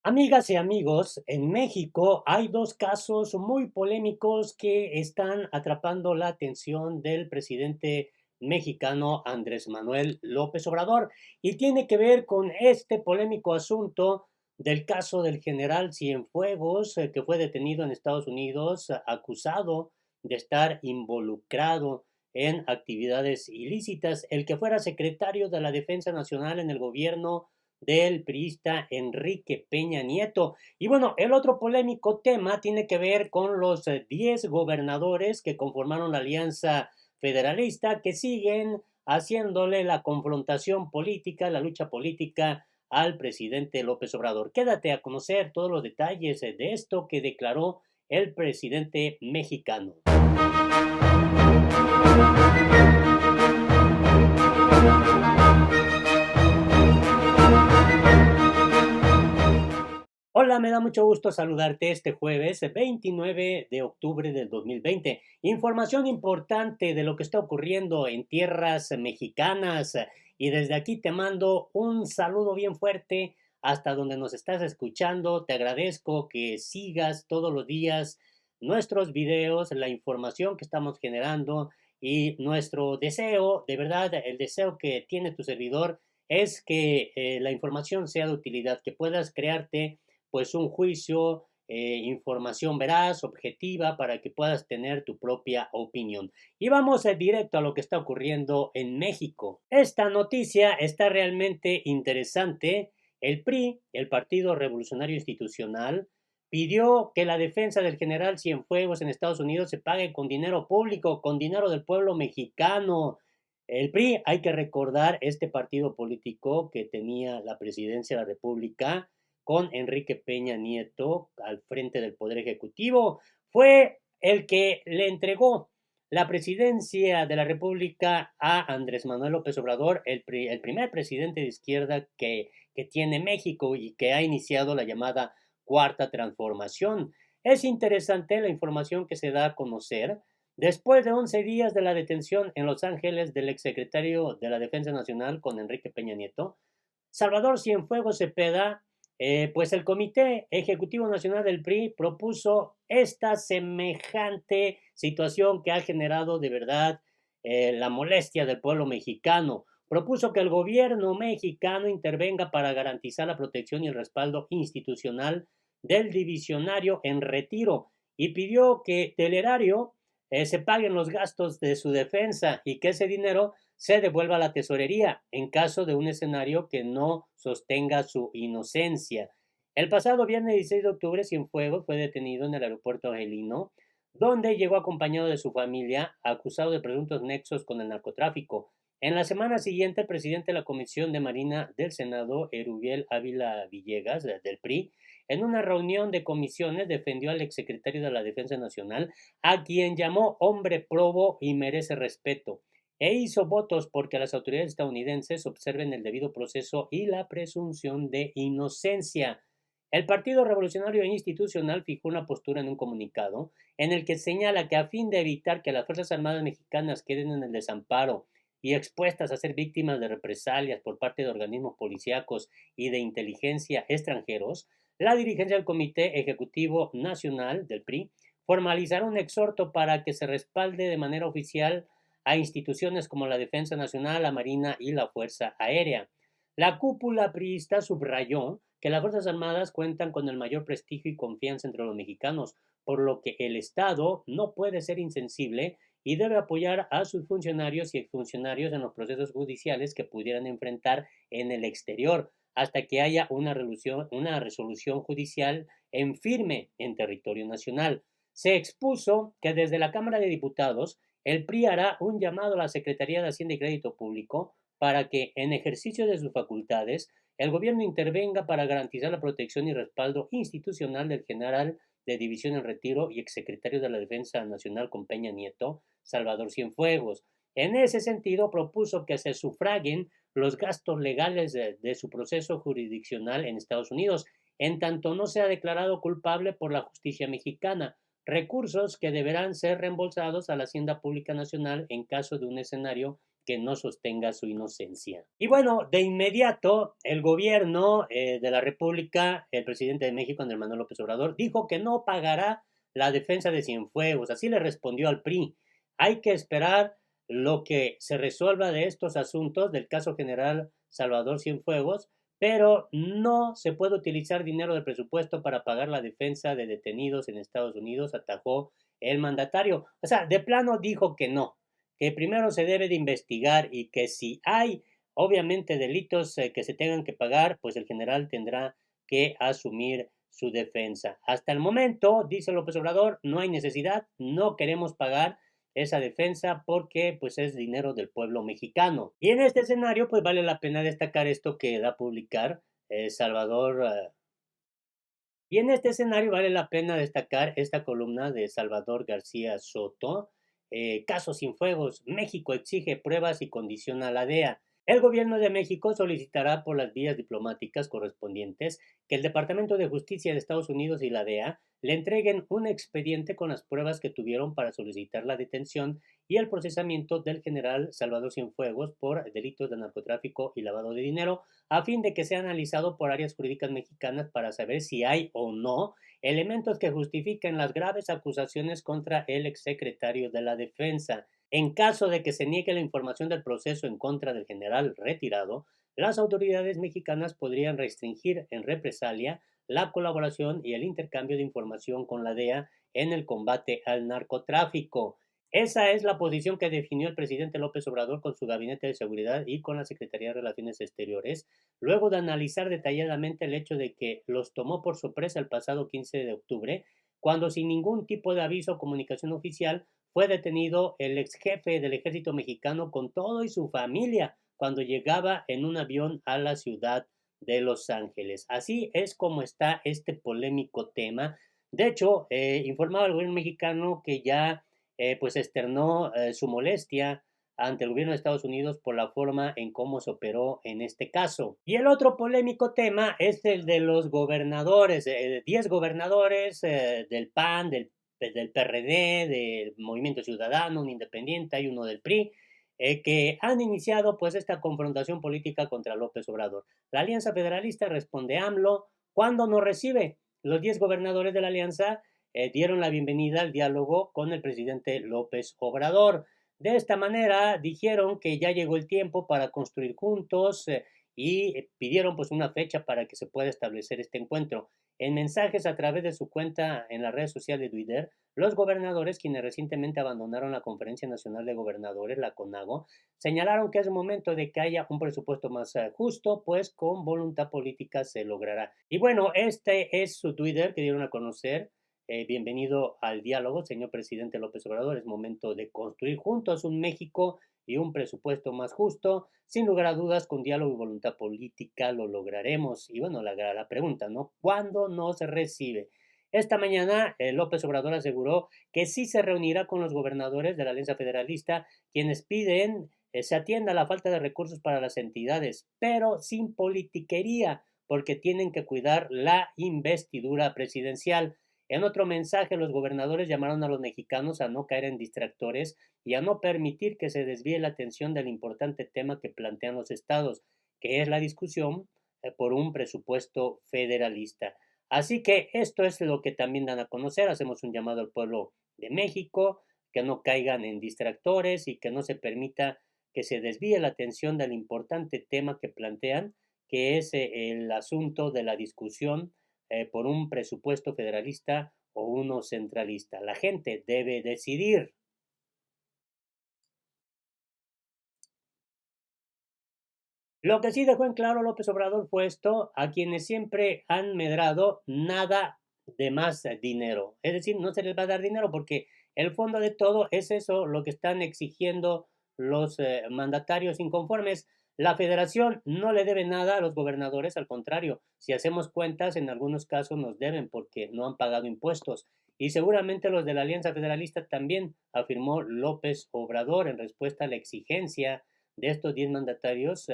Amigas y amigos, en México hay dos casos muy polémicos que están atrapando la atención del presidente mexicano Andrés Manuel López Obrador y tiene que ver con este polémico asunto del caso del general Cienfuegos, que fue detenido en Estados Unidos, acusado de estar involucrado en actividades ilícitas, el que fuera secretario de la Defensa Nacional en el gobierno del priista Enrique Peña Nieto. Y bueno, el otro polémico tema tiene que ver con los 10 gobernadores que conformaron la Alianza Federalista, que siguen haciéndole la confrontación política, la lucha política al presidente López Obrador. Quédate a conocer todos los detalles de esto que declaró el presidente mexicano. Hola, me da mucho gusto saludarte este jueves 29 de octubre del 2020. Información importante de lo que está ocurriendo en tierras mexicanas y desde aquí te mando un saludo bien fuerte hasta donde nos estás escuchando. Te agradezco que sigas todos los días nuestros videos, la información que estamos generando y nuestro deseo, de verdad, el deseo que tiene tu servidor es que la información sea de utilidad, que puedas crearte pues un juicio, información veraz, objetiva, para que puedas tener tu propia opinión. Y vamos directo a lo que está ocurriendo en México. Esta noticia está realmente interesante. El PRI, el Partido Revolucionario Institucional, pidió que la defensa del general Cienfuegos en Estados Unidos se pague con dinero público, con dinero del pueblo mexicano. El PRI, hay que recordar, este partido político que tenía la presidencia de la República, con Enrique Peña Nieto al frente del Poder Ejecutivo, fue el que le entregó la presidencia de la República a Andrés Manuel López Obrador, el primer presidente de izquierda que tiene México y que ha iniciado la llamada Cuarta Transformación. Es interesante la información que se da a conocer. Después de 11 días de la detención en Los Ángeles del exsecretario de la Defensa Nacional con Enrique Peña Nieto, Salvador Cienfuegos Cepeda, pues el Comité Ejecutivo Nacional del PRI propuso esta semejante situación que ha generado de verdad la molestia del pueblo mexicano. Propuso que el gobierno mexicano intervenga para garantizar la protección y el respaldo institucional del divisionario en retiro y pidió que del erario se paguen los gastos de su defensa y que ese dinero se devuelva a la tesorería en caso de un escenario que no sostenga su inocencia. El pasado viernes 16 de octubre, Cienfuegos fue detenido en el aeropuerto angelino, donde llegó acompañado de su familia, acusado de presuntos nexos con el narcotráfico. En la semana siguiente, el presidente de la Comisión de Marina del Senado, Erubiel Ávila Villegas, del PRI, en una reunión de comisiones defendió al exsecretario de la Defensa Nacional, a quien llamó hombre probo y merece respeto e hizo votos porque las autoridades estadounidenses observen el debido proceso y la presunción de inocencia. El Partido Revolucionario Institucional fijó una postura en un comunicado en el que señala que a fin de evitar que las Fuerzas Armadas mexicanas queden en el desamparo y expuestas a ser víctimas de represalias por parte de organismos policíacos y de inteligencia extranjeros, la dirigencia del Comité Ejecutivo Nacional del PRI formalizará un exhorto para que se respalde de manera oficial a instituciones como la Defensa Nacional, la Marina y la Fuerza Aérea. La cúpula priista subrayó que las Fuerzas Armadas cuentan con el mayor prestigio y confianza entre los mexicanos, por lo que el Estado no puede ser insensible y debe apoyar a sus funcionarios y exfuncionarios en los procesos judiciales que pudieran enfrentar en el exterior, hasta que haya una resolución judicial en firme en territorio nacional. Se expuso que desde la Cámara de Diputados el PRI hará un llamado a la Secretaría de Hacienda y Crédito Público para que, en ejercicio de sus facultades, el gobierno intervenga para garantizar la protección y respaldo institucional del general de división en retiro y exsecretario de la Defensa Nacional con Peña Nieto, Salvador Cienfuegos. En ese sentido, propuso que se sufraguen los gastos legales de su proceso jurisdiccional en Estados Unidos, en tanto no sea declarado culpable por la justicia mexicana, recursos que deberán ser reembolsados a la Hacienda Pública Nacional en caso de un escenario que no sostenga su inocencia. Y bueno, de inmediato, el gobierno de la República, el presidente de México, Andrés Manuel López Obrador, dijo que no pagará la defensa de Cienfuegos. Así le respondió al PRI. Hay que esperar lo que se resuelva de estos asuntos del caso general Salvador Cienfuegos, pero no se puede utilizar dinero del presupuesto para pagar la defensa de detenidos en Estados Unidos, atajó el mandatario. O sea, de plano dijo que no, que primero se debe de investigar y que si hay obviamente delitos que se tengan que pagar, pues el general tendrá que asumir su defensa. Hasta el momento, dice López Obrador, no hay necesidad, no queremos pagar esa defensa porque pues es dinero del pueblo mexicano. Y en este escenario pues vale la pena destacar esto que da a publicar Salvador y en este escenario vale la pena destacar esta columna de Salvador García Soto, Casos sin fuegos, México exige pruebas y condiciona a la DEA. El gobierno de México solicitará por las vías diplomáticas correspondientes que el Departamento de Justicia de Estados Unidos y la DEA le entreguen un expediente con las pruebas que tuvieron para solicitar la detención y el procesamiento del general Salvador Cienfuegos por delitos de narcotráfico y lavado de dinero, a fin de que sea analizado por áreas jurídicas mexicanas para saber si hay o no elementos que justifiquen las graves acusaciones contra el exsecretario de la Defensa. En caso de que se niegue la información del proceso en contra del general retirado, las autoridades mexicanas podrían restringir en represalia la colaboración y el intercambio de información con la DEA en el combate al narcotráfico. Esa es la posición que definió el presidente López Obrador con su gabinete de seguridad y con la Secretaría de Relaciones Exteriores, luego de analizar detalladamente el hecho de que los tomó por sorpresa el pasado 15 de octubre, cuando sin ningún tipo de aviso o comunicación oficial fue detenido el ex jefe del ejército mexicano con todo y su familia cuando llegaba en un avión a la ciudad de Los Ángeles. Así es como está este polémico tema. De hecho, informaba el gobierno mexicano que ya pues externó su molestia ante el gobierno de Estados Unidos por la forma en cómo se operó en este caso. Y el otro polémico tema es el de los gobernadores, 10 gobernadores del PAN, del PRD, del Movimiento Ciudadano, un independiente, hay uno del PRI, que han iniciado pues esta confrontación política contra López Obrador. La Alianza Federalista responde AMLO cuando no recibe. Los 10 gobernadores de la Alianza dieron la bienvenida al diálogo con el presidente López Obrador. De esta manera dijeron que ya llegó el tiempo para construir juntos y pidieron pues una fecha para que se pueda establecer este encuentro. En mensajes a través de su cuenta en la red social de Twitter, los gobernadores, quienes recientemente abandonaron la Conferencia Nacional de Gobernadores, la CONAGO, señalaron que es momento de que haya un presupuesto más justo, pues con voluntad política se logrará. Y bueno, este es su Twitter que dieron a conocer. Bienvenido al diálogo, señor presidente López Obrador. Es momento de construir juntos un México y un presupuesto más justo. Sin lugar a dudas, con diálogo y voluntad política lo lograremos. Y bueno, la pregunta, ¿no? ¿Cuándo no se recibe? Esta mañana López Obrador aseguró que sí se reunirá con los gobernadores de la Alianza Federalista, quienes piden se atienda a la falta de recursos para las entidades, pero sin politiquería, porque tienen que cuidar la investidura presidencial. En otro mensaje, los gobernadores llamaron a los mexicanos a no caer en distractores y a no permitir que se desvíe la atención del importante tema que plantean los estados, que es la discusión por un presupuesto federalista. Así que esto es lo que también dan a conocer. Hacemos un llamado al pueblo de México, que no caigan en distractores y que no se permita que se desvíe la atención del importante tema que plantean, que es el asunto de la discusión por un presupuesto federalista o uno centralista. La gente debe decidir. Lo que sí dejó en claro López Obrador fue esto, a quienes siempre han medrado nada de más dinero. Es decir, no se les va a dar dinero porque el fondo de todo es eso, lo que están exigiendo los mandatarios inconformes. La federación no le debe nada a los gobernadores, al contrario, si hacemos cuentas, en algunos casos nos deben porque no han pagado impuestos. Y seguramente los de la Alianza Federalista también, afirmó López Obrador en respuesta a la exigencia de estos 10 mandatarios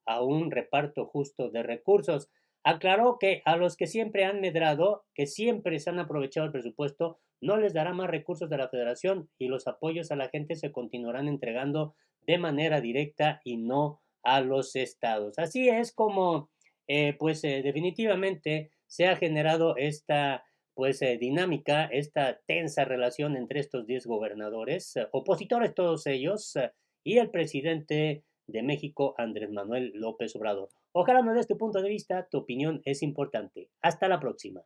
a un reparto justo de recursos. Aclaró que a los que siempre han medrado, que siempre se han aprovechado el presupuesto, no les dará más recursos de la federación y los apoyos a la gente se continuarán entregando de manera directa y no a los estados. Así es como, definitivamente se ha generado esta dinámica, esta tensa relación entre estos 10 gobernadores, opositores todos ellos, y el presidente de México, Andrés Manuel López Obrador. Ojalá no des tu punto de vista, tu opinión es importante. Hasta la próxima.